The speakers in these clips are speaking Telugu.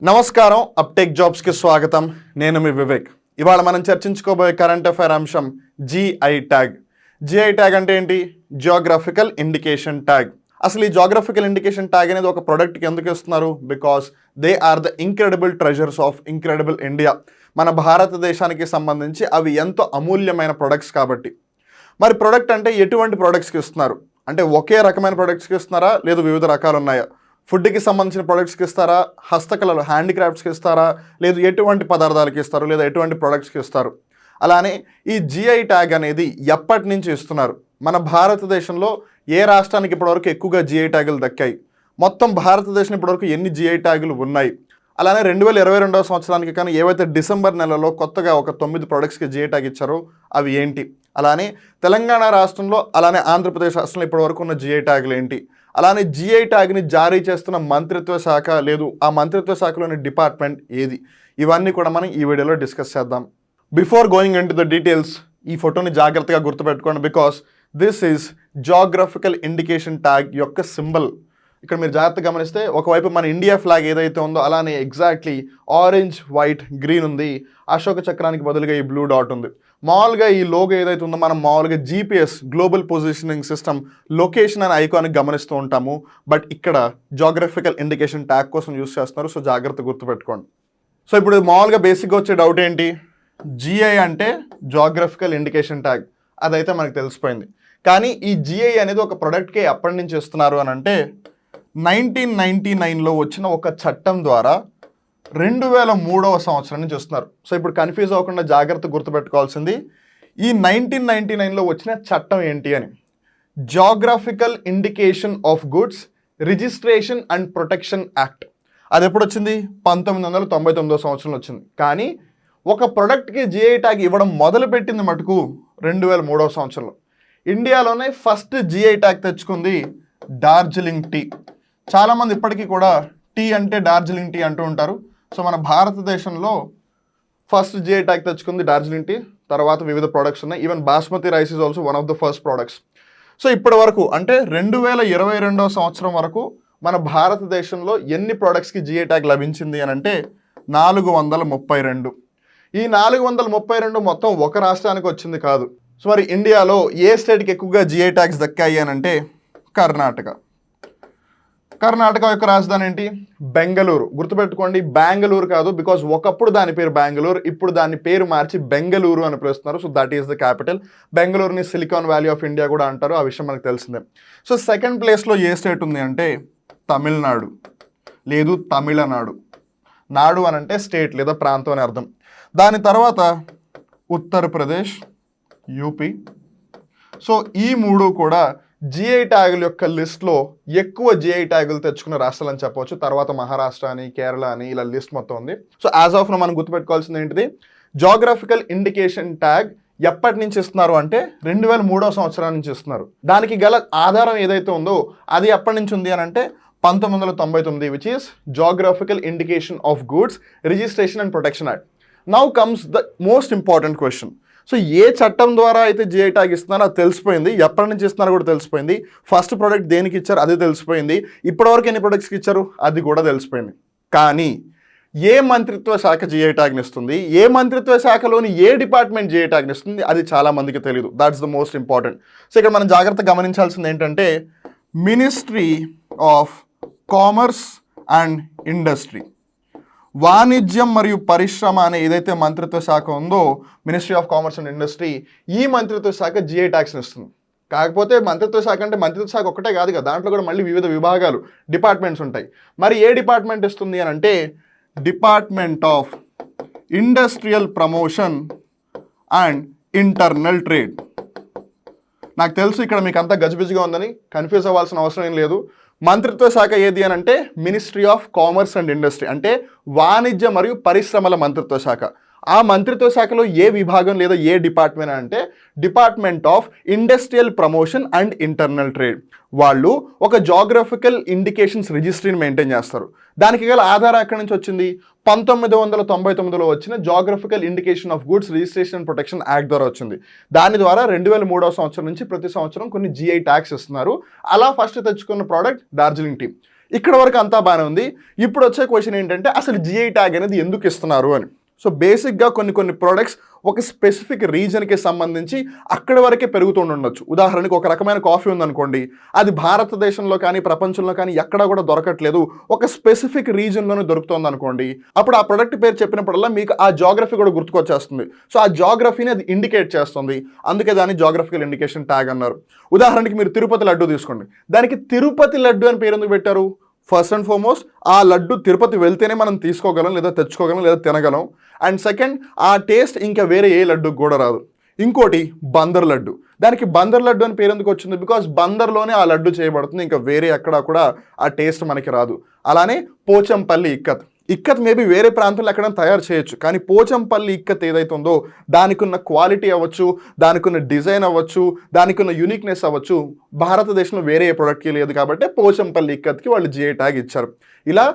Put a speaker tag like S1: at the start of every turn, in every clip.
S1: నమస్కారం అప్టేక్ జాబ్స్ కి స్వాగతం. నేను మీ వివేక్. ఇవాళ మనం చర్చించుకోబోయే కరెంట్ అఫైర్ అంశం జిఐ ట్యాగ్. జిఐ ట్యాగ్ అంటే ఏంటి? Geographical indication tag. అసలు ఈ జియోగ్రఫికల్ ఇండికేషన్ ట్యాగ్ అనేది ఒక ప్రోడక్ట్కి ఎందుకు ఇస్తున్నారు? Because they are the incredible treasures of incredible India. మన భారతదేశానికి సంబంధించి అవి ఎంతో అమూల్యమైన ప్రొడక్ట్స్ కాబట్టి. మరి ప్రొడక్ట్ అంటే ఎటువంటి ప్రొడక్ట్స్కి ఇస్తున్నారు? అంటే ఒకే రకమైన ప్రొడక్ట్స్కి ఇస్తున్నారా, లేదు వివిధ రకాలు ఉన్నాయా? ఫుడ్కి సంబంధించిన ప్రొడక్ట్స్కి ఇస్తారా, హస్తకళలు హ్యాండిక్రాఫ్ట్స్కి ఇస్తారా, లేదు ఎటువంటి పదార్థాలకి ఇస్తారు, లేదా ఎటువంటి ప్రొడక్ట్స్కి ఇస్తారు? అలానే ఈ జిఐ ట్యాగ్ అనేది ఎప్పటి నుంచి ఇస్తున్నారు? మన భారతదేశంలో ఏ రాష్ట్రానికి ఇప్పటివరకు ఎక్కువగా జిఐ ట్యాగులు దక్కాయి? మొత్తం భారతదేశం ఇప్పటివరకు ఎన్ని జిఐ ట్యాగులు ఉన్నాయి? అలానే 2022వ సంవత్సరానికి కానీ ఏవైతే డిసెంబర్ నెలలో కొత్తగా ఒక 9 ప్రొడక్ట్స్కి జిఐ ట్యాగ్ ఇచ్చారో అవి ఏంటి? అలానే తెలంగాణ రాష్ట్రంలో అలానే ఆంధ్రప్రదేశ్ రాష్ట్రంలో ఇప్పటివరకు ఉన్న జిఐ ట్యాగులు ఏంటి? అలానే జిఐ ట్యాగ్ని జారీ చేస్తున్న మంత్రిత్వ శాఖ, లేదు ఆ మంత్రిత్వ శాఖలోని డిపార్ట్మెంట్ ఏది? ఇవన్నీ కూడా మనం ఈ వీడియోలో డిస్కస్ చేద్దాం. Before going in to the details, ఈ ఫోటోని జాగ్రత్తగా గుర్తుపెట్టుకోండి. Because this is geographical indication tag యొక్క సింబల్. ఇక్కడ మీరు జాగ్రత్తగా గమనిస్తే ఒకవైపు మన ఇండియా ఫ్లాగ్ ఏదైతే ఉందో అలానే ఎగ్జాక్ట్లీ ఆరెంజ్, వైట్, గ్రీన్ ఉంది. అశోక చక్రానికి బదులుగా ఈ బ్లూ డాట్ ఉంది. మామూలుగా ఈ లోగో ఏదైతే ఉందో మనం మామూలుగా GPS, global positioning system, location అనే ఐకాన్ని గమనిస్తూ ఉంటాము. బట్ ఇక్కడ జియోగ్రఫికల్ ఇండికేషన్ ట్యాగ్ కోసం యూస్ చేస్తున్నారు. సో జాగ్రత్త గుర్తుపెట్టుకోండి. సో ఇప్పుడు మామూలుగా బేసిక్గా వచ్చే డౌట్ ఏంటి? జిఐ అంటే జియోగ్రఫికల్ ఇండికేషన్ ట్యాగ్, అదైతే మనకు తెలిసిపోయింది. కానీ ఈ జిఐ అనేది ఒక ప్రొడక్ట్కి ఎప్పటి నుంచి ఇస్తున్నారు అని అంటే 1999లో వచ్చిన ఒక చట్టం ద్వారా 2003వ సంవత్సరం నుంచి వస్తున్నారు. సో ఇప్పుడు కన్ఫ్యూజ్ అవ్వకుండా జాగ్రత్త గుర్తుపెట్టుకోవాల్సింది ఈ 1999లో వచ్చిన చట్టం ఏంటి అని. Geographical indication of goods registration and protection act. అది ఎప్పుడు వచ్చింది? 1999వ సంవత్సరంలో వచ్చింది. కానీ ఒక ప్రొడక్ట్కి జిఐ ట్యాగ్ ఇవ్వడం మొదలుపెట్టింది మటుకు 2003వ సంవత్సరంలో. ఇండియాలోనే ఫస్ట్ జిఐ ట్యాగ్ తెచ్చుకుంది డార్జిలింగ్ టీ. చాలామంది ఇప్పటికీ కూడా టీ అంటే డార్జిలింగ్ టీ అంటూ ఉంటారు. సో మన భారతదేశంలో ఫస్ట్ జిఐ ట్యాగ్ తెచ్చుకుంది డార్జిలింగ్ టీ. తర్వాత వివిధ ప్రోడక్ట్స్ ఉన్నాయి. Even basmati rice is also one of the first products. So ఇప్పటి వరకు అంటే 2022వ సంవత్సరం వరకు మన భారతదేశంలో ఎన్ని ప్రోడక్ట్స్కి జిఐ ట్యాగ్ లభించింది అని అంటే 432. ఈ 432 మొత్తం ఒక రాష్ట్రానికి వచ్చింది కాదు. సో మరి ఇండియాలో ఏ స్టేట్కి ఎక్కువగా జిఐ ట్యాగ్స్ దక్కాయి అని అంటే కర్ణాటక. కర్ణాటక యొక్క రాజధాని ఏంటి? బెంగళూరు. గుర్తుపెట్టుకోండి, బెంగళూరు కాదు. బికాజ్ ఒకప్పుడు దాని పేరు బెంగళూరు, ఇప్పుడు దాని పేరు మార్చి బెంగళూరు అని పిలుస్తున్నారు. So that is the capital. బెంగళూరుని సిలికాన్ వ్యాలీ ఆఫ్ ఇండియా కూడా అంటారు. ఆ విషయం మనకు తెలిసిందే. సో సెకండ్ ప్లేస్లో ఏ స్టేట్ ఉంది అంటే తమిళనాడు, లేదు తమిళనాడు. నాడు అని అంటే స్టేట్ లేదా ప్రాంతం అని అర్థం. దాని తర్వాత ఉత్తరప్రదేశ్, యూపీ. సో ఈ మూడు కూడా జిఐ ట్యాగుల యొక్క లిస్ట్లో ఎక్కువ జిఐ ట్యాగులు తెచ్చుకున్న రాష్ట్రాలు అని చెప్పవచ్చు. తర్వాత మహారాష్ట్ర అని, కేరళ అని ఇలా లిస్ట్ మొత్తం ఉంది. సో యాజ్ ఆఫ్ నౌ మనం గుర్తుపెట్టుకోవాల్సింది ఏంటిది? జియోగ్రఫికల్ ఇండికేషన్ ట్యాగ్ ఎప్పటి నుంచి ఇస్తున్నారు అంటే 2003వ సంవత్సరం నుంచి ఇస్తున్నారు. దానికి గల ఆధారం ఏదైతే ఉందో అది ఎప్పటి నుంచి ఉంది అని అంటే 1999, which is geographical indication of goods registration and protection act. Now comes the most important question. So ఏ చట్టం ద్వారా అయితే జిఐ ట్యాగ్ ఇస్తున్నారో అది తెలిసిపోయింది. ఎప్పటి నుంచి ఇస్తున్నారో కూడా తెలిసిపోయింది. ఫస్ట్ ప్రోడక్ట్ దేనికి ఇచ్చారు అది తెలిసిపోయింది. ఇప్పటివరకు ఎన్ని ప్రొడక్ట్స్కి ఇచ్చారు అది కూడా తెలిసిపోయింది. కానీ ఏ మంత్రిత్వ శాఖ జిఐ ట్యాగ్ని ఇస్తుంది, ఏ మంత్రిత్వ శాఖలోని ఏ డిపార్ట్మెంట్ జిఐ ట్యాగ్ని ఇస్తుంది అది చాలా మందికి తెలియదు. That's the most important. So ఇక్కడ మనం జాగ్రత్తగా గమనించాల్సింది ఏంటంటే ministry of commerce and industry, వాణిజ్యం మరియు పరిశ్రమ అనే ఏదైతే మంత్రిత్వ శాఖ ఉందో, ministry of commerce and industry, ఈ మంత్రిత్వ శాఖ జిఐ ట్యాగ్స్ని ఇస్తుంది. కాకపోతే మంత్రిత్వ శాఖ అంటే మంత్రిత్వ శాఖ ఒకటే కాదు కదా, దాంట్లో కూడా మళ్ళీ వివిధ విభాగాలు, డిపార్ట్మెంట్స్ ఉంటాయి. మరి ఏ డిపార్ట్మెంట్ ఇస్తుంది అని అంటే department of industrial promotion and internal trade. నాకు తెలుసు ఇక్కడ మీకు అంతా గజిబిజిగా ఉందని, కన్ఫ్యూజ్ అవ్వాల్సిన అవసరం ఏం లేదు. మంత్రిత్వ శాఖ ఏది అని అంటే ministry of commerce and industry, అంటే వాణిజ్య మరియు పరిశ్రమల మంత్రిత్వ శాఖ. ఆ మంత్రిత్వ శాఖలో ఏ విభాగం లేదా ఏ డిపార్ట్మెంట్ అంటే department of industrial promotion and internal trade. వాళ్ళు ఒక జియోగ్రఫికల్ ఇండికేషన్స్ రిజిస్ట్రీని మెయింటైన్ చేస్తారు. దానికి గల ఆధారం ఎక్కడి నుంచి వచ్చింది? 1999లో వచ్చిన geographical indication of goods registration and protection act ద్వారా వచ్చింది. దాని ద్వారా 2003వ సంవత్సరం నుంచి ప్రతి సంవత్సరం కొన్ని జిఐ ట్యాగ్స్ ఇస్తున్నారు. అలా ఫస్ట్ తెచ్చుకున్న ప్రోడక్ట్ డార్జిలింగ్ టీ. ఇక్కడ వరకు అంతా బాగానే ఉంది. ఇప్పుడు వచ్చే క్వశ్చన్ ఏంటంటే అసలు జిఐ ట్యాగ్ అనేది ఎందుకు ఇస్తున్నారు అని. సో బేసిక్గా కొన్ని ప్రోడక్ట్స్ ఒక స్పెసిఫిక్ రీజన్కి సంబంధించి అక్కడి వరకే పెరుగుతుండొచ్చు. ఉదాహరణకి ఒక రకమైన కాఫీ ఉందనుకోండి, అది భారతదేశంలో కానీ ప్రపంచంలో కానీ ఎక్కడా కూడా దొరకట్లేదు, ఒక స్పెసిఫిక్ రీజన్లోనే దొరుకుతుంది అనుకోండి, అప్పుడు ఆ ప్రొడక్ట్ పేరు చెప్పినప్పుడల్లా మీకు ఆ జాగ్రఫీ కూడా గుర్తుకొచ్చేస్తుంది. సో ఆ జాగ్రఫీని అది ఇండికేట్ చేస్తుంది, అందుకే దాన్ని జాగ్రఫికల్ ఇండికేషన్ ట్యాగ్ అన్నారు. ఉదాహరణకి మీరు తిరుపతి లడ్డు తీసుకోండి, దానికి తిరుపతి లడ్డు అని పేరు ఎందుకు పెట్టారు? ఫస్ట్ అండ్ ఫార్మోస్ట్ ఆ లడ్డు తిరుపతి వెళ్తేనే మనం తీసుకోగలం, లేదా తెచ్చుకోగలం, లేదా తినగలం. అండ్ సెకండ్, ఆ టేస్ట్ ఇంకా వేరే ఏ లడ్డుకు కూడా రాదు. ఇంకోటి బందర్ లడ్డు, దానికి బందర్ లడ్డు అని పేరు ఎందుకు వచ్చింది? బికాస్ బందర్లోనే ఆ లడ్డు చేయబడుతుంది, ఇంకా వేరే ఎక్కడా కూడా ఆ టేస్ట్ మనకి రాదు. అలానే పోచంపల్లి ఇక్కత్ మేబీ వేరే ప్రాంతంలో ఎక్కడైనా తయారు చేయొచ్చు, కానీ పోచంపల్లి ఇక్కత్ ఏదైతే ఉందో దానికి ఉన్న క్వాలిటీ అవ్వచ్చు, దానికి ఉన్న డిజైన్ అవ్వచ్చు, దానికి ఉన్న యూనిక్నెస్ అవ్వచ్చు, భారతదేశంలో వేరే ఏ ప్రోడక్ట్కి లేదు కాబట్టి పోచంపల్లి ఇక్కత్కి వాళ్ళు జిఐ ట్యాగ్ ఇచ్చారు. ఇలా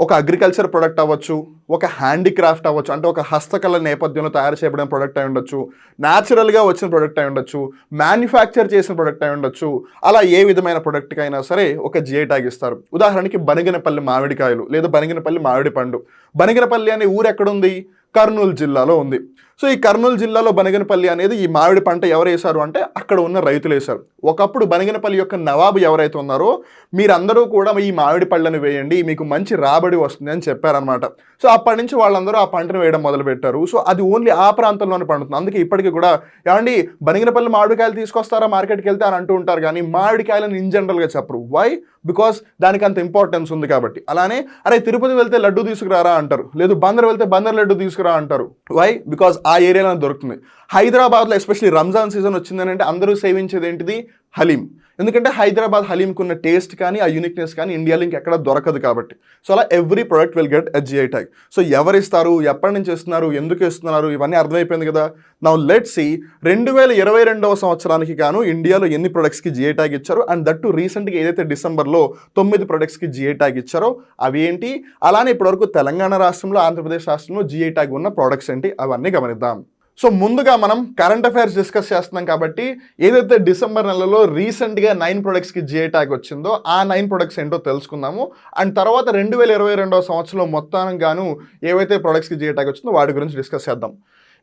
S1: ఒక అగ్రికల్చర్ ప్రొడక్ట్ అవ్వచ్చు, ఒక హ్యాండీక్రాఫ్ట్ అవ్వచ్చు, అంటే ఒక హస్తకళ నేపథ్యంలో తయారు చేయబడిన ప్రొడక్ట్ అయి ఉండొచ్చు, న్యాచురల్గా వచ్చిన ప్రొడక్ట్ అయి ఉండొచ్చు, మ్యానుఫ్యాక్చర్ చేసిన ప్రొడక్ట్ అయి ఉండొచ్చు. అలా ఏ విధమైన ప్రొడక్ట్కి అయినా సరే ఒక జిఐ ట్యాగ్ ఇస్తారు. ఉదాహరణకి బనగనపల్లి మామిడికాయలు లేదా బనగనపల్లి మామిడి పండు. బనగనపల్లి అనే ఊరు ఎక్కడుంది? కర్నూలు జిల్లాలో ఉంది. సో ఈ కర్నూలు జిల్లాలో బనగనపల్లి అనేది ఈ మామిడి పంట ఎవరు వేశారు అంటే అక్కడ ఉన్న రైతులు వేశారు. ఒకప్పుడు బనగనపల్లి యొక్క నవాబు ఎవరైతే ఉన్నారో మీరందరూ కూడా ఈ మామిడి పళ్ళను వేయండి, మీకు మంచి రాబడి వస్తుంది అని చెప్పారనమాట. సో అప్పటి నుంచి వాళ్ళందరూ ఆ పంటను వేయడం మొదలుపెట్టారు. సో అది ఓన్లీ ఆ ప్రాంతంలోనే పండుతుంది. అందుకే ఇప్పటికీ కూడా ఏమండి బనగనపల్లి మామిడికాయలు తీసుకొస్తారా మార్కెట్కి వెళ్తే అని అంటూ ఉంటారు, కానీ మామిడికాయలను ఇన్ జనరల్గా చెప్పరు. వై? బికాస్ దానికి అంత ఇంపార్టెన్స్ ఉంది కాబట్టి. అలానే అరే తిరుపతి వెళ్తే లడ్డు తీసుకురారా అంటారు, లేదు బందర్ వెళ్తే బందర్ లడ్డు తీసుకురా అంటారు. వై? బికాస్ ఆ ఏరియాలో దొరుకుతుంది. హైదరాబాద్లో ఎస్పెషల్లీ రంజాన్ సీజన్ వచ్చిందని అంటే అందరూ సేవించేది ఏంటిది? హలీం. ఎందుకంటే హైదరాబాద్ హలీంకి ఉన్న టేస్ట్ కానీ ఆ యూనిక్నెస్ కానీ ఇండియాలో ఇంకెక్కడ దొరకదు కాబట్టి. సో అలా every product will get a GI tag. So ఎవరు ఇస్తారు, ఎప్పటి నుంచి ఇస్తున్నారు, ఎందుకు ఇస్తున్నారు, ఇవన్నీ అర్థమైపోయింది కదా. నౌ లెట్స్ సీ 2022వ సంవత్సరానికి గాను ఇండియాలో ఎన్ని ప్రొడక్ట్స్కి జిఐ ట్యాగ్ ఇచ్చారు, అండ్ దట్ టు రీసెంట్గా ఏదైతే డిసెంబర్లో 9 ప్రొడక్ట్స్కి జిఐ ట్యాగ్ ఇచ్చారో అవి ఏంటి, అలానే ఇప్పటివరకు తెలంగాణ రాష్ట్రంలో ఆంధ్రప్రదేశ్ రాష్ట్రంలో జిఐ ట్యాగ్ ఉన్న ప్రొడక్ట్స్ ఏంటి అవన్నీ గమనిద్దాం. సో ముందుగా మనం కరెంట్ అఫైర్స్ డిస్కస్ చేస్తున్నాం కాబట్టి ఏదైతే డిసెంబర్ నెలలో రీసెంట్గా 9 ప్రొడక్ట్స్కి జిఐ ట్యాగ్ వచ్చిందో ఆ 9 ప్రొడక్ట్స్ ఏంటో తెలుసుకుందాము. అండ్ తర్వాత 2022వ సంవత్సరంలో మొత్తానికి గాను ఏవైతే ప్రొడక్ట్స్కి జిఐ ట్యాగ్ వచ్చిందో వాటి గురించి డిస్కస్ చేద్దాం.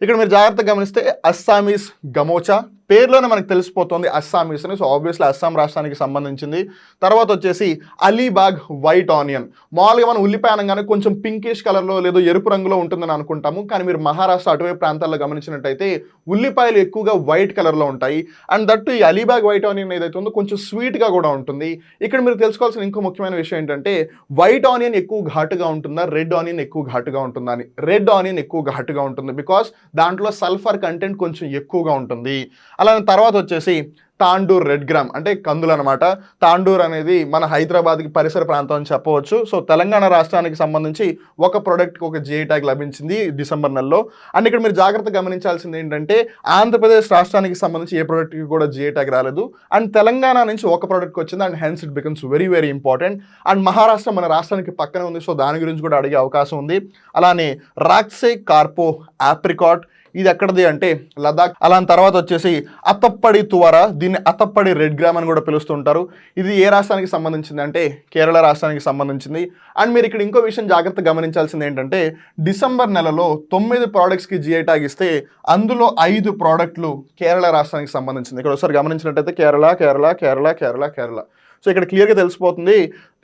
S1: ఇక్కడ మీరు జాగ్రత్తగా గమనిస్తే అస్సామీస్ గమోచా పేర్లోనే మనకు తెలిసిపోతుంది అస్సామీస్ అని. సో ఆబ్వియస్లీ అస్సాం రాష్ట్రానికి సంబంధించింది. తర్వాత వచ్చేసి అలీబాగ్ వైట్ ఆనియన్. మామూలుగా మనం ఉల్లిపాయ అనగానే కొంచెం పింకిష్ కలర్లో లేదో ఎరుపు రంగులో ఉంటుందని అనుకుంటాము, కానీ మీరు మహారాష్ట్ర అటువైపు ప్రాంతాల్లో గమనించినట్టయితే ఉల్లిపాయలు ఎక్కువగా వైట్ కలర్లో ఉంటాయి. అండ్ దట్టు ఈ అలీబాగ్ వైట్ ఆనియన్ ఏదైతే ఉందో కొంచెం స్వీట్గా కూడా ఉంటుంది. ఇక్కడ మీరు తెలుసుకోవాల్సిన ఇంకో ముఖ్యమైన విషయం ఏంటంటే వైట్ ఆనియన్ ఎక్కువ ఘాటుగా ఉంటుందా, రెడ్ ఆనియన్ ఎక్కువ ఘాటుగా ఉంటుందా అని. రెడ్ ఆనియన్ ఎక్కువ ఘాటుగా ఉంటుంది బికాస్ దాంట్లో సల్ఫర్ కంటెంట్ కొంచెం ఎక్కువగా ఉంటుంది. అలానే తర్వాత వచ్చేసి తాండూర్ రెడ్ గ్రామ్ అంటే కందులు అనమాట. తాండూర్ అనేది మన హైదరాబాద్కి పరిసర ప్రాంతం అని చెప్పవచ్చు. సో తెలంగాణ రాష్ట్రానికి సంబంధించి ఒక ప్రోడక్ట్కి ఒక జిఐ ట్యాగ్ లభించింది డిసెంబర్ నెలలో. అండ్ ఇక్కడ మీరు జాగ్రత్తగా గమనించాల్సింది ఏంటంటే ఆంధ్రప్రదేశ్ రాష్ట్రానికి సంబంధించి ఏ ప్రోడక్ట్కి కూడా జిఐ ట్యాగ్ రాలేదు. అండ్ తెలంగాణ నుంచి ఒక ప్రోడక్ట్కి వచ్చింది, and hence it becomes very very important. And Maharashtra మన రాష్ట్రానికి పక్కనే ఉంది, సో దాని గురించి కూడా అడిగే అవకాశం ఉంది. అలానే రాక్సే కార్పో ఆప్రికాట్, ఇది ఎక్కడది అంటే లదాఖ్. అలా తర్వాత వచ్చేసి అతప్పడి తువర, దీన్ని అతప్పడి రెడ్ గ్రామ్ అని కూడా పిలుస్తుంటారు. ఇది ఏ రాష్ట్రానికి సంబంధించింది అంటే కేరళ రాష్ట్రానికి సంబంధించింది. అండ్ మీరు ఇక్కడ ఇంకో విషయం జాగ్రత్తగా గమనించాల్సింది ఏంటంటే డిసెంబర్ నెలలో 9 ప్రోడక్ట్స్కి జిఐ ట్యాగ్ ఇస్తే అందులో 5 ప్రోడక్ట్లు కేరళ రాష్ట్రానికి సంబంధించింది. ఇక్కడ ఒకసారి గమనించినట్టయితే కేరళ కేరళ కేరళ కేరళ కేరళ. సో ఇక్కడ క్లియర్గా తెలిసిపోతుంది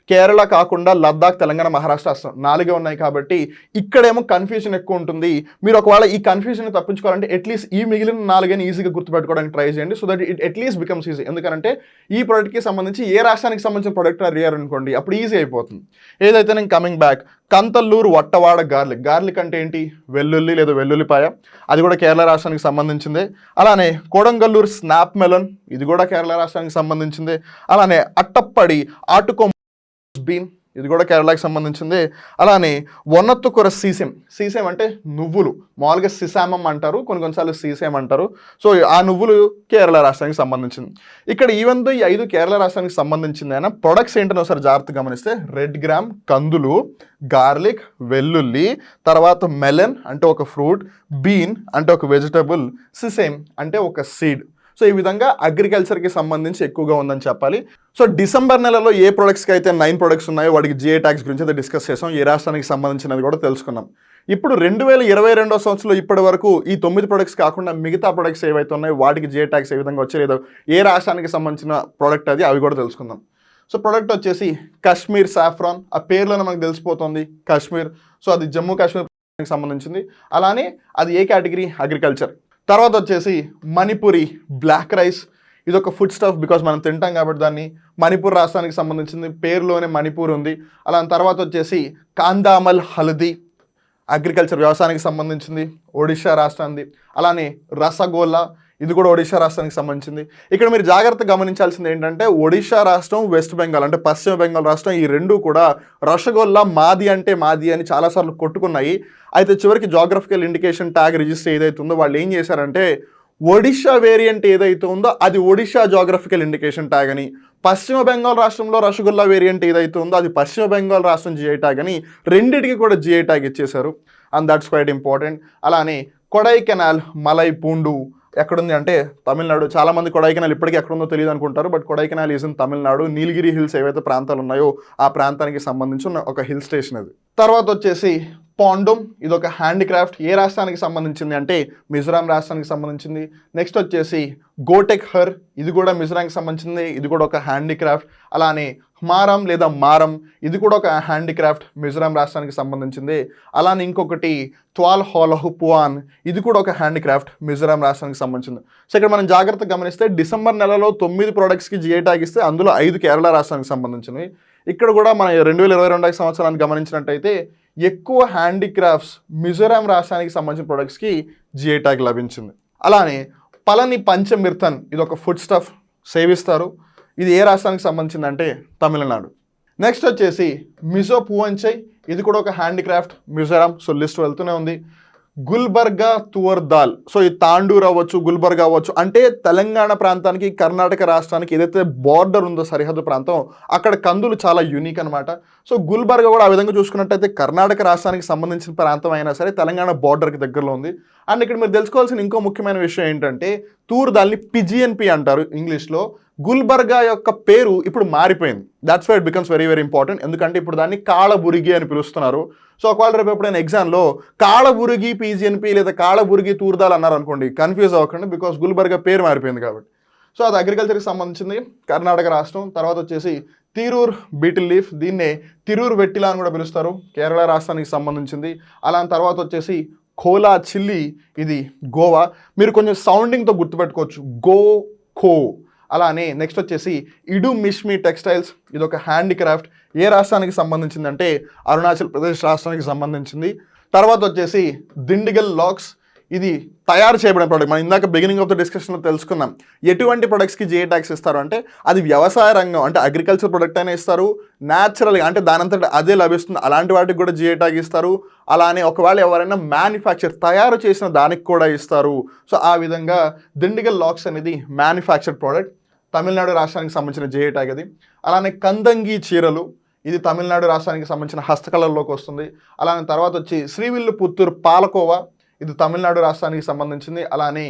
S1: కేరళ కాకుండా లద్దాఖ్, తెలంగాణ, మహారాష్ట్ర, అస్సాం 4 ఉన్నాయి కాబట్టి ఇక్కడేమో కన్ఫ్యూజన్ ఎక్కువ ఉంటుంది. మీరు ఒకవేళ ఈ కన్ఫ్యూజన్ తప్పించుకోవాలంటే అట్లీస్ట్ ఈ మిగిలిన 4 ఈజీగా గుర్తుపెట్టుకోవడానికి ట్రై చేయండి, so that it at least becomes easy. ఎందుకంటే ఈ ప్రోడక్ట్కి సంబంధించి ఏ రాష్ట్రానికి సంబంధించిన ప్రోడక్ట్ అడిగారు అనుకోండి అప్పుడు ఈజీ అయిపోతుంది. ఏదైతే నేను కమింగ్ బ్యాక్ కంతల్లూరు వట్టవాడ గార్లిక్. గార్లిక్ అంటే ఏంటి? వెల్లుల్లి లేదా వెల్లుల్లిపాయ, అది కూడా కేరళ రాష్ట్రానికి సంబంధించిందే. అలానే కోడంగల్లూరు స్నాప్ మెలన్, ఇది కూడా కేరళ రాష్ట్రానికి సంబంధించిందే. అలానే అట్టప్పడి ఆటుకో బీన్, ఇది కూడా కేరళకి సంబంధించింది. అలానే వన్నత్తుకూర సీసెం. సీసెం అంటే నువ్వులు, మామూలుగా సిసామం అంటారు, కొన్నిసార్లు సీసెం అంటారు. సో ఆ నువ్వులు కేరళ రాష్ట్రానికి సంబంధించింది. ఇక్కడ ఈవెన్ దో ఈ 5 కేరళ రాష్ట్రానికి సంబంధించింది అయినా ప్రొడక్ట్స్ ఏంటని ఒకసారి జాగ్రత్తగా గమనిస్తే రెడ్ గ్రామ్ కందులు, గార్లిక్ వెల్లుల్లి, తర్వాత మెలన్ అంటే ఒక ఫ్రూట్, బీన్ అంటే ఒక వెజిటబుల్, సిసెం అంటే ఒక సీడ్. సో ఈ విధంగా అగ్రికల్చర్కి సంబంధించి ఎక్కువగా ఉందని చెప్పాలి. సో డిసెంబర్ నెలలో ఏ ప్రొడక్ట్స్కి అయితే 9 ప్రొడక్ట్స్ ఉన్నాయో వాటికి జిఐ ట్యాగ్స్ గురించి అయితే డిస్కస్ చేసాం, ఏ రాష్ట్రానికి సంబంధించినది కూడా తెలుసుకున్నాం. ఇప్పుడు 2022 సంవత్సరంలో ఇప్పటి వరకు ఈ 9 ప్రొడక్ట్స్ కాకుండా మిగతా ప్రొడక్ట్స్ ఏవైతే ఉన్నాయో వాటికి జిఐ ట్యాగ్స్ ఏ విధంగా వచ్చాయి, లేదా ఏ రాష్ట్రానికి సంబంధించిన ప్రోడక్ట్ అది, అవి కూడా తెలుసుకుందాం. సో ప్రోడక్ట్ వచ్చేసి కాశ్మీర్ సాఫ్రాన్, ఆ పేర్లోనే మనకు తెలిసిపోతుంది కాశ్మీర్. సో అది జమ్మూ కాశ్మీర్కి సంబంధించింది. అలానే అది ఏ కేటగిరీ, అగ్రికల్చర్. తర్వాత వచ్చేసి మణిపురి బ్లాక్ రైస్, ఇది ఒక ఫుడ్ స్టఫ్, బికాస్ మనం తింటాం కాబట్టి దాన్ని. మణిపూర్ రాష్ట్రానికి సంబంధించింది, పేరులోనే మణిపూర్ ఉంది. అలా తర్వాత వచ్చేసి కాందామల్ హల్దీ, అగ్రికల్చర్ వ్యవసాయానికి సంబంధించింది, ఒడిషా రాష్ట్రానికి. అలానే రసగోల్లా, ఇది కూడా ఒడిషా రాష్ట్రానికి సంబంధించింది. ఇక్కడ మీరు జాగ్రత్తగా గమనించాల్సింది ఏంటంటే ఒడిషా రాష్ట్రం, వెస్ట్ బెంగాల్ అంటే పశ్చిమ బెంగాల్ రాష్ట్రం, ఈ రెండు కూడా రసగోల్లా మాది అంటే మాది అని చాలాసార్లు కొట్టుకున్నాయి. అయితే చివరికి జాగ్రఫికల్ ఇండికేషన్ ట్యాగ్ రిజిస్టర్ ఏదైతే ఉందో వాళ్ళు ఏం చేశారంటే ఒడిషా వేరియంట్ ఏదైతే ఉందో అది ఒడిషా జాగ్రఫికల్ ఇండికేషన్ ట్యాగ్ అని, పశ్చిమ బెంగాల్ రాష్ట్రంలో రసగుల్లా వేరియంట్ ఏదైతే ఉందో అది పశ్చిమ బెంగాల్ రాష్ట్రం జిఐ ట్యాగ్ అని రెండింటికి కూడా జిఐ ట్యాగ్ ఇచ్చేశారు. And that's quiet important. అలానే కొడైకెనాల్ మలై పూండు ఎక్కడుంది అంటే తమిళనాడు. చాలామంది కొడైకెనాల్ ఇప్పటికీ ఎక్కడుందో తెలియదు అనుకుంటారు, but Kodaikanal is in Tamil Nadu. Nilgiri hills ఏవైతే ప్రాంతాలు ఉన్నాయో ఆ ప్రాంతానికి సంబంధించిన ఒక హిల్ స్టేషన్ అది. తర్వాత వచ్చేసి పాండుమ్, ఇది ఒక హ్యాండిక్రాఫ్ట్, ఏ రాష్ట్రానికి సంబంధించింది అంటే మిజోరాం రాష్ట్రానికి సంబంధించింది. నెక్స్ట్ వచ్చేసి గోటెక్ హర్, ఇది కూడా మిజోరాంకి సంబంధించింది, ఇది కూడా ఒక హ్యాండిక్రాఫ్ట్. అలానే హమారం లేదా మారం, ఇది కూడా ఒక హ్యాండిక్రాఫ్ట్, మిజోరాం రాష్ట్రానికి సంబంధించింది. అలానే ఇంకొకటి త్వాల్ హోలహు పువాన్, ఇది కూడా ఒక హ్యాండిక్రాఫ్ట్, మిజోరాం రాష్ట్రానికి సంబంధించింది. సో ఇక్కడ మనం జాగ్రత్తగా గమనిస్తే డిసెంబర్ నెలలో 9 ప్రోడక్ట్స్కి జిఐ ట్యాగ్ ఇస్తే అందులో 5 కేరళ రాష్ట్రానికి సంబంధించినవి. ఇక్కడ కూడా మన 2022 సంవత్సరానికి గమనించినట్టయితే ఎక్కువ హ్యాండిక్రాఫ్ట్స్ మిజోరాం రాష్ట్రానికి సంబంధించిన ప్రొడక్ట్స్కి జిఐ ట్యాగ్ లభించింది. అలానే పళని పంచమిర్తన్, ఇది ఒక ఫుడ్ స్టఫ్, సేవిస్తారు. ఇది ఏ రాష్ట్రానికి సంబంధించిందంటే తమిళనాడు. నెక్స్ట్ వచ్చేసి మిజో పువంచై, ఇది కూడా ఒక హ్యాండిక్రాఫ్ట్, మిజోరాం. సో లిస్ట్ వెళ్తూనే ఉంది. గుల్బర్గా తువర్ దాల్, సో ఈ తాండూర్ అవ్వచ్చు, గుల్బర్గా అవ్వచ్చు, అంటే తెలంగాణ ప్రాంతానికి కర్ణాటక రాష్ట్రానికి ఏదైతే బార్డర్ ఉందో సరిహద్దు ప్రాంతం, అక్కడ కందులు చాలా యూనిక్ అనమాట. సో గుల్బర్గా కూడా ఆ విధంగా చూసుకున్నట్టయితే కర్ణాటక రాష్ట్రానికి సంబంధించిన ప్రాంతం అయినా సరే తెలంగాణ బార్డర్కి దగ్గరలో ఉంది. అండ్ ఇక్కడ మీరు తెలుసుకోవాల్సిన ఇంకో ముఖ్యమైన విషయం ఏంటంటే తూర్ దాల్ని పిజిఎన్పి అంటారు ఇంగ్లీష్లో. గుల్బర్గా యొక్క పేరు ఇప్పుడు మారిపోయింది. That's why it becomes very very important. ఎందుకంటే ఇప్పుడు దాన్ని కాళబురిగి అని పిలుస్తున్నారు. సో ఒకవేళ రేపు ఎప్పుడైనా ఎగ్జామ్లో కాళబురిగి పిజిఎన్పి లేదా కాళబురిగి తూర్దాల్ అన్నారు అనుకోండి, కన్ఫ్యూజ్ అవ్వకండి, బికాస్ గుల్బర్గా పేరు మారిపోయింది కాబట్టి. సో అది అగ్రికల్చర్కి సంబంధించింది, కర్ణాటక రాష్ట్రం. తర్వాత వచ్చేసి తిరూర్ బీటిల్ లీఫ్, దీన్నే తిరూర్ వెట్టిలా అని కూడా పిలుస్తారు, కేరళ రాష్ట్రానికి సంబంధించింది. అలా తర్వాత వచ్చేసి ఖోలా చిల్లీ, ఇది గోవా. మీరు కొంచెం సౌండింగ్తో గుర్తుపెట్టుకోవచ్చు, గో ఖో. అలానే నెక్స్ట్ వచ్చేసి ఇడు మిష్మి టెక్స్టైల్స్, ఇది ఒక హ్యాండిక్రాఫ్ట్, ఏ రాష్ట్రానికి సంబంధించిందంటే అరుణాచల్ ప్రదేశ్ రాష్ట్రానికి సంబంధించింది. తర్వాత వచ్చేసి దిండిగల్ లాక్స్, ఇది తయారు చేయబడిన ప్రోడక్ట్. మనం ఇందాక బిగినింగ్ ఆఫ్ ద డిస్కషన్లో తెలుసుకున్నాం ఎటువంటి ప్రొడక్ట్స్కి జిఐ ట్యాగ్స్ ఇస్తారు అంటే అది వ్యవసాయ రంగం అంటే అగ్రికల్చర్ ప్రొడక్ట్ అయినా ఇస్తారు, న్యాచురల్గా అంటే దానంతట అదే లభిస్తుంది అలాంటి వాటికి కూడా జిఐ ట్యాగ్ ఇస్తారు. అలానే ఒకవేళ ఎవరైనా మ్యానుఫ్యాక్చర్ తయారు చేసిన దానికి కూడా ఇస్తారు. సో ఆ విధంగా దిండిగల్ లాక్స్ అనేది మ్యానుఫ్యాక్చర్డ్ ప్రోడక్ట్, తమిళనాడు రాష్ట్రానికి సంబంధించిన జిఐ ట్యాగ్ అది. అలానే కందంగి చీరలు, ఇది తమిళనాడు రాష్ట్రానికి సంబంధించిన హస్తకళల్లోకి వస్తుంది. అలానే తర్వాత వచ్చి శ్రీవిల్లు పుత్తూరు పాలకోవా, ఇది తమిళనాడు రాష్ట్రానికి సంబంధించింది. అలానే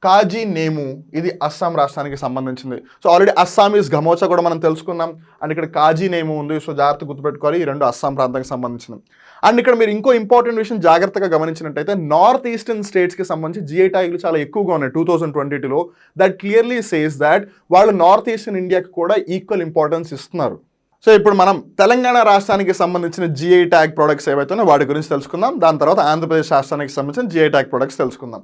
S1: కాజీ నేము, ఇది అస్సాం రాష్ట్రానికి సంబంధించింది. సో ఆల్రెడీ అస్సామీస్ ఘమోచా కూడా మనం తెలుసుకున్నాం. అండ్ ఇక్కడ కాజీ నేము ఉంది. సో జాగ్రత్త గుర్తుపెట్టుకోవాలి, ఈ రెండు అస్సాం ప్రాంతానికి సంబంధించినవి. అండ్ ఇక్కడ మీరు ఇంకో ఇంపార్టెంట్ విషయం జాగ్రత్తగా గమనించినట్టయితే నార్త్ ఈస్టర్న్ స్టేట్స్కి సంబంధించి జిఐ ట్యాగ్లు చాలా ఎక్కువగా ఉన్నాయి 2022లో. దట్ క్లియర్లీ సేస్ దాట్ వాళ్ళు నార్త్ ఈస్టర్న్ ఇండియాకి కూడా ఈక్వల్ ఇంపార్టెన్స్ ఇస్తున్నారు. సో ఇప్పుడు మనం తెలంగాణ రాష్ట్రానికి సంబంధించిన జిఐ ట్యాగ్ ప్రొడక్ట్స్ ఏవైతే ఉన్నాయో వాటి గురించి తెలుసుకుందాం. దాని తర్వాత ఆంధ్రప్రదేశ్ రాష్ట్రానికి సంబంధించిన జిఐ ట్యాగ్ ప్రొడక్ట్స్ తెలుసుకుందాం.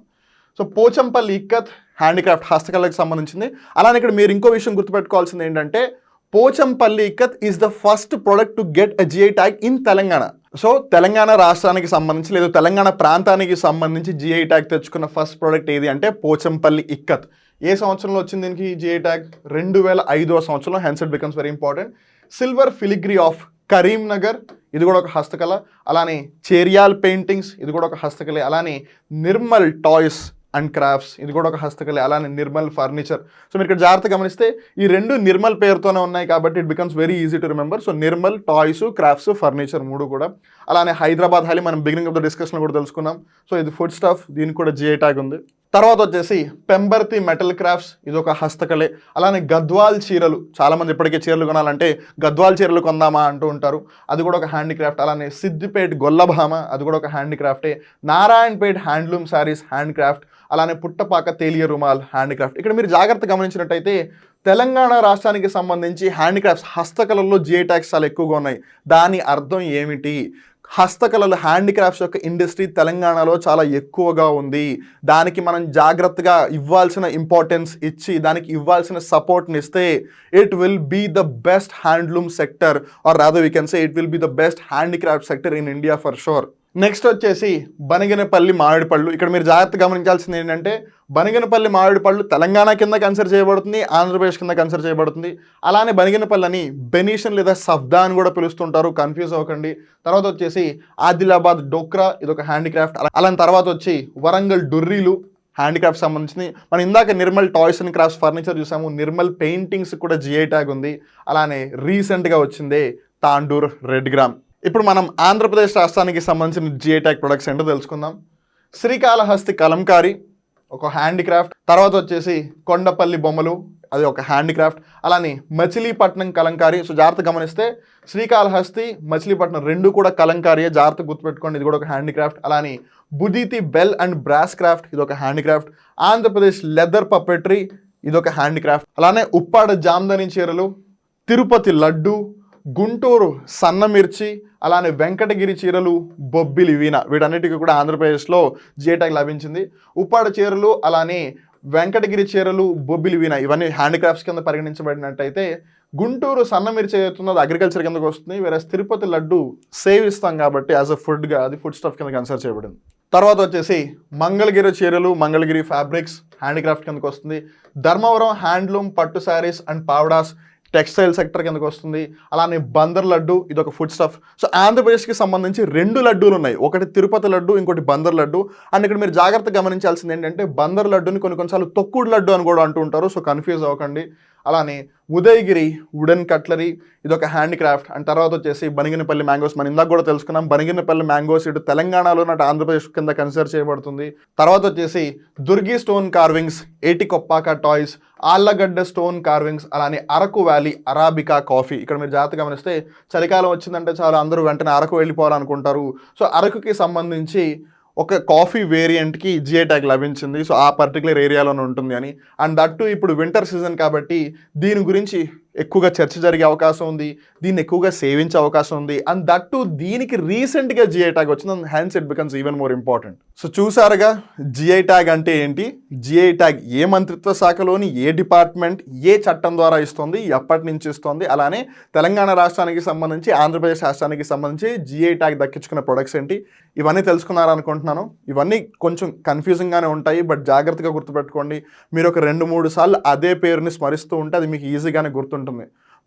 S1: సో పోచంపల్లి ఇక్కత్ హ్యాండిక్రాఫ్ట్, హస్తకళలకు సంబంధించింది. అలానే ఇక్కడ మీరు ఇంకో విషయం గుర్తుపెట్టుకోవాల్సింది ఏంటంటే Pochampally ikat is the first product to get a GI tag in Telangana. So Telangana రాష్ట్రానికి సంబంధించి లేదా తెలంగాణ ప్రాంతానికి సంబంధించి జిఐ ట్యాగ్ తెచ్చుకున్న ఫస్ట్ ప్రోడక్ట్ ఏది అంటే పోచంపల్లి ఇక్కత్. ఏ సంవత్సరంలో వచ్చింది దీనికి జిఐ ట్యాగ్? 2005వ సంవత్సరంలో. Hence it becomes very important. Silver filigree of Karimnagar, ఇది కూడా ఒక హస్తకళ. అలానే చేరియాల్ పెయింటింగ్స్, ఇది కూడా ఒక హస్తకళ. అలానే నిర్మల్ టాయ్స్ అండ్ క్రాఫ్ట్స్, ఇది కూడా ఒక హస్తకళ. అలానే నిర్మల్ ఫర్నిచర్. సో మీరు ఇక్కడ జాగ్రత్త గమనిస్తే ఈ రెండు నిర్మల్ పేరుతోనే ఉన్నాయి కాబట్టి it becomes very easy to remember. So Nirmal, toys, crafts, furniture మూడు కూడా. అలానే హైదరాబాద్ హాలీ మనం బిగినింగ్ ఆఫ్ ద డిస్కషన్లో కూడా తెలుసుకున్నాం. సో ఇది ఫుడ్ స్టఫ్, దీనికి కూడా జిఐ ట్యాగ్ ఉంది. తర్వాత వచ్చేసి పెంబర్తి మెటల్ క్రాఫ్ట్స్, ఇది ఒక హస్తకళే. అలానే గద్వాల్ చీరలు, చాలామంది ఇప్పటికే చీరలు కొనాలంటే గద్వాల్ చీరలు కొందామా అంటూ ఉంటారు, అది కూడా ఒక హ్యాండీక్రాఫ్ట్. అలానే సిద్దిపేట్ గొల్లభామ, అది కూడా ఒక హ్యాండీక్రాఫ్టే. Narayanpet handloom saris handcraft. అలానే పుట్టపాక తేలియ రుమాల్ హ్యాండీక్రాఫ్ట్. ఇక్కడ మీరు జాగ్రత్త గమనించినట్టయితే తెలంగాణ రాష్ట్రానికి సంబంధించి హ్యాండీక్రాఫ్ట్స్ హస్తకళల్లో జిఐ ట్యాగ్స్ చాలా ఎక్కువగా ఉన్నాయి. దాని అర్థం ఏమిటి? హస్తకళలు హ్యాండీక్రాఫ్ట్స్ యొక్క ఇండస్ట్రీ తెలంగాణలో చాలా ఎక్కువగా ఉంది. దానికి మనం జాగ్రత్తగా ఇవ్వాల్సిన ఇంపార్టెన్స్ ఇచ్చి దానికి ఇవ్వాల్సిన సపోర్ట్ని ఇస్తే it will be the best handloom sector, or rather we can say it will be the best handicraft sector in India for sure. Next వచ్చేసి బనగనపల్లి మామిడి పళ్ళు. ఇక్కడ మీరు జాగ్రత్త గమనించాల్సింది ఏంటంటే బనగనపల్లి మామిడి పళ్ళు తెలంగాణ కింద కన్సిడర్ చేయబడుతుంది, ఆంధ్రప్రదేశ్ కింద కన్సిడర్ చేయబడుతుంది. అలానే బనగనపల్లి అని బెనీషన్ లేదా సఫ్దా అని కూడా పిలుస్తుంటారు, కన్ఫ్యూజ్ అవ్వకండి. తర్వాత వచ్చేసి ఆదిలాబాద్ డోక్రా, ఇది ఒక హ్యాండీక్రాఫ్ట్. అలానే తర్వాత వచ్చి వరంగల్ డుర్రీలు హ్యాండీక్రాఫ్ట్ సంబంధించింది. మనం ఇందాక Nirmal toys and crafts furniture చూసాము, నిర్మల్ పెయింటింగ్స్ కూడా జిఐ ట్యాగ్ ఉంది. అలానే రీసెంట్గా వచ్చిందే తాండూర్ రెడ్ గ్రామ్. ఇప్పుడు మనం ఆంధ్రప్రదేశ్ రాష్ట్రానికి సంబంధించిన జిఐ ట్యాగ్ ప్రొడక్ట్స్ ఏంటో తెలుసుకుందాం. శ్రీకాళహస్తి కలంకారీ ఒక హ్యాండీక్రాఫ్ట్. తర్వాత వచ్చేసి కొండపల్లి బొమ్మలు, అది ఒక హ్యాండీక్రాఫ్ట్. అలానే మచిలీపట్నం కలంకారీ. సో జాగ్రత్త గమనిస్తే శ్రీకాళహస్తి మచిలీపట్నం రెండు కూడా కలంకారీయే, జాగ్రత్త గుర్తుపెట్టుకోండి, ఇది కూడా ఒక హ్యాండీక్రాఫ్ట్. అలానే బుదీతి బెల్ అండ్ బ్రాస్ క్రాఫ్ట్, ఇది ఒక హ్యాండీక్రాఫ్ట్. ఆంధ్రప్రదేశ్ లెదర్ పపెట్రీ, ఇది ఒక హ్యాండీక్రాఫ్ట్. అలానే ఉప్పాడ జామ్దని చీరలు, తిరుపతి లడ్డు, గుంటూరు సన్నమిర్చి, అలానే వెంకటగిరి చీరలు, బొబ్బిలి వీణ, వీటన్నిటికీ కూడా ఆంధ్రప్రదేశ్లో జిఐ ట్యాగ్ లభించింది. ఉప్పాడ చీరలు, అలానే వెంకటగిరి చీరలు, బొబ్బిలి వీణ ఇవన్నీ హ్యాండీక్రాఫ్ట్స్ కింద పరిగణించబడినట్టయితే గుంటూరు సన్నమిర్చి అవుతుంది, అది అగ్రికల్చర్ కిందకు వస్తుంది. వేరే తిరుపతి లడ్డు సేవిస్తాం కాబట్టి యాజ్ అ ఫుడ్గా అది ఫుడ్ స్టఫ్ కింద కన్సిడర్ చేయబడింది. తర్వాత వచ్చేసి మంగళగిరి చీరలు, మంగళగిరి ఫ్యాబ్రిక్స్ హ్యాండీక్రాఫ్ట్ కిందకు వస్తుంది. ధర్మవరం హ్యాండ్లూమ్ పట్టు శారీస్ అండ్ పావడాస్ టెక్స్టైల్ సెక్టర్ కిందకు వస్తుంది. అలానే బందర్ లడ్డు, ఇది ఒక ఫుడ్ స్టఫ్. సో ఆంధ్రప్రదేశ్కి సంబంధించి రెండు లడ్డూలు ఉన్నాయి, ఒకటి తిరుపతి లడ్డు, ఇంకోటి బందర్ లడ్డు. అండ్ ఇక్కడ మీరు జాగ్రత్తగా గమనించాల్సింది ఏంటంటే బందర్ లడ్డుని కొన్నిసార్లు తొక్కుడు లడ్డు అని కూడా అంటూ ఉంటారు, సో కన్ఫ్యూజ్ అవ్వకండి. అలానే ఉదయగిరి వుడెన్ కట్లరీ, ఇది ఒక హ్యాండీక్రాఫ్ట్. అండ్ తర్వాత వచ్చేసి బనగినపల్లి మ్యాంగోస్, మనం ఇందాక కూడా తెలుసుకున్నాం, బనగినపల్లి మ్యాంగోస్ ఇటు తెలంగాణలో నాటి ఆంధ్రప్రదేశ్ కింద కన్సిడర్ చేయబడుతుంది. తర్వాత వచ్చేసి దుర్గి స్టోన్ కార్వింగ్స్, ఏటి Koppaka toys, Allagadda stone carvings, అలానే అరకు వ్యాలీ అరాబికా కాఫీ. ఇక్కడ మీరు జాగ్రత్తగా గమనిస్తే చలికాలం వచ్చిందంటే చాలా అందరూ వెంటనే అరకు వెళ్ళిపోవాలనుకుంటారు. సో అరకుకి సంబంధించి ఒక కాఫీ వేరియంట్కి జిఐ ట్యాగ్ లభించింది, సో ఆ పర్టికులర్ ఏరియాలోనే ఉంటుంది అని. అండ్ దట్టు ఇప్పుడు వింటర్ సీజన్ కాబట్టి దీని గురించి ఎక్కువగా చర్చ జరిగే అవకాశం ఉంది, దీన్ని ఎక్కువగా సేవించే అవకాశం ఉంది. అండ్ దట్టు దీనికి రీసెంట్గా జిఐ ట్యాగ్ వచ్చింది, and hence it becomes even more important. So చూసారుగా జిఐ ట్యాగ్ అంటే ఏంటి, జిఐ ట్యాగ్ ఏ మంత్రిత్వ శాఖలోని ఏ డిపార్ట్మెంట్ ఏ చట్టం ద్వారా ఇస్తుంది, ఎప్పటి నుంచి ఇస్తుంది, అలానే తెలంగాణ రాష్ట్రానికి సంబంధించి ఆంధ్రప్రదేశ్ రాష్ట్రానికి సంబంధించి జిఐ ట్యాగ్ దక్కించుకున్న ప్రొడక్ట్స్ ఏంటి, ఇవన్నీ తెలుసుకున్నారనుకుంటున్నాను. ఇవన్నీ కొంచెం కన్ఫ్యూజింగ్గానే ఉంటాయి, బట్ జాగ్రత్తగా గుర్తుపెట్టుకోండి. మీరు ఒక 2-3 సార్లు అదే పేరుని స్మరిస్తూ ఉంటే అది మీకు ఈజీగానే గుర్తుంటుంది.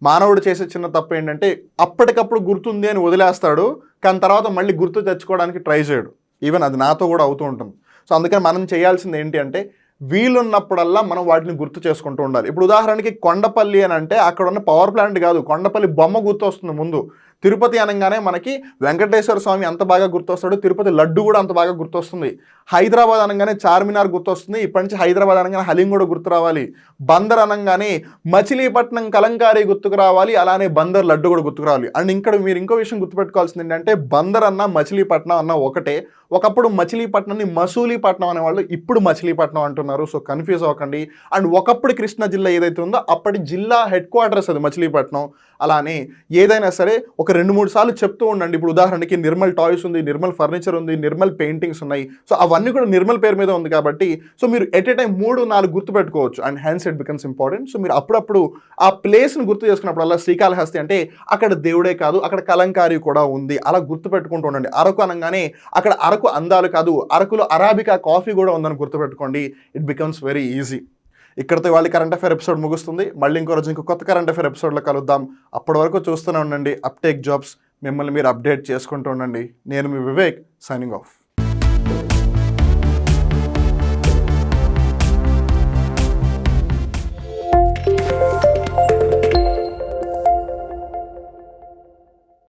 S1: మానవుడు చేసే చిన్న తప్పు ఏంటంటే అప్పటికప్పుడు గుర్తుంది అని వదిలేస్తాడు, కానీ తర్వాత మళ్ళీ గుర్తు తెచ్చుకోవడానికి ట్రై చేయడు. ఈవెన్ అది నాతో కూడా అవుతూ ఉంటుంది. సో అందుకని మనం చేయాల్సింది ఏంటి అంటే వీలున్నప్పుడల్లా మనం వాటిని గుర్తు చేసుకుంటూ ఉండాలి. ఇప్పుడు ఉదాహరణకి కొండపల్లి అని అంటే అక్కడ ఉన్న పవర్ ప్లాంట్ కాదు, కొండపల్లి బొమ్మ గుర్తు వస్తుంది ముందు. తిరుపతి అనగానే మనకి వెంకటేశ్వర స్వామి అంత బాగా గుర్తొస్తాడు, తిరుపతి లడ్డు కూడా అంత బాగా గుర్తొస్తుంది. హైదరాబాద్ అనగానే చార్మినార్ గుర్తొస్తుంది, ఇప్పటి నుంచి హైదరాబాద్ అనగానే హలీం కూడా గుర్తు రావాలి. బందర్ అనగానే మచిలీపట్నం కలంకారీ గుర్తుకు రావాలి, అలానే బందర్ లడ్డు కూడా గుర్తుకు రావాలి. అండ్ ఇక్కడ మీరు ఇంకో విషయం గుర్తుపెట్టుకోవాల్సింది ఏంటంటే బందర్ అన్న మచిలీపట్నం అన్న ఒకటే. ఒకప్పుడు మచిలీపట్నాన్ని మసూలీపట్నం అనేవాళ్ళు, ఇప్పుడు మచిలీపట్నం అంటున్నారు, సో కన్ఫ్యూజ్ అవ్వకండి. అండ్ ఒకప్పుడు కృష్ణా జిల్లా ఏదైతే ఉందో అప్పటి జిల్లా హెడ్ క్వార్టర్స్ అది మచిలీపట్నం. అలానే ఏదైనా సరే ఒక 2-3 సార్లు చెప్తూ ఉండండి. ఇప్పుడు ఉదాహరణకి నిర్మల్ టాయ్స్ ఉంది, నిర్మల్ ఫర్నిచర్ ఉంది, నిర్మల్ పెయింటింగ్స్ ఉన్నాయి, సో అవన్నీ కూడా నిర్మల్ పేరు మీద ఉంది కాబట్టి సో మీరు ఎట్ ఏ టైం 3-4 గుర్తుపెట్టుకోవచ్చు. And hence it becomes important. So మీరు అప్పుడప్పుడు ఆ ప్లేస్ని గుర్తు చేసుకున్నప్పుడల్లా శ్రీకాళహస్తి అంటే అక్కడ దేవుడే కాదు, అక్కడ కలంకారీ కూడా ఉంది, అలా గుర్తుపెట్టుకుంటూ ఉండండి. అరకు అనగానే అక్కడ అరకు అందాలు కాదు, అరకులో అరాబికా కాఫీ కూడా ఉందని గుర్తుపెట్టుకోండి. It becomes very easy. ఇక్కడితో వాళ్ళ కరెంట్ అఫైర్ ఎపిసోడ్ ముగుస్తుంది. మళ్ళీ ఇంకో రోజు ఇంకో కొత్త కరెంట్ అఫైర్ ఎపిసోడ్లో కలుద్దాం. అప్పటి వరకు చూస్తూనే ఉండండి అప్టేక్ జాబ్స్. మిమ్మల్ని మీరు అప్డేట్ చేసుకుంటూ ఉండండి. నేను మీ వివేక్, సైనింగ్ ఆఫ్.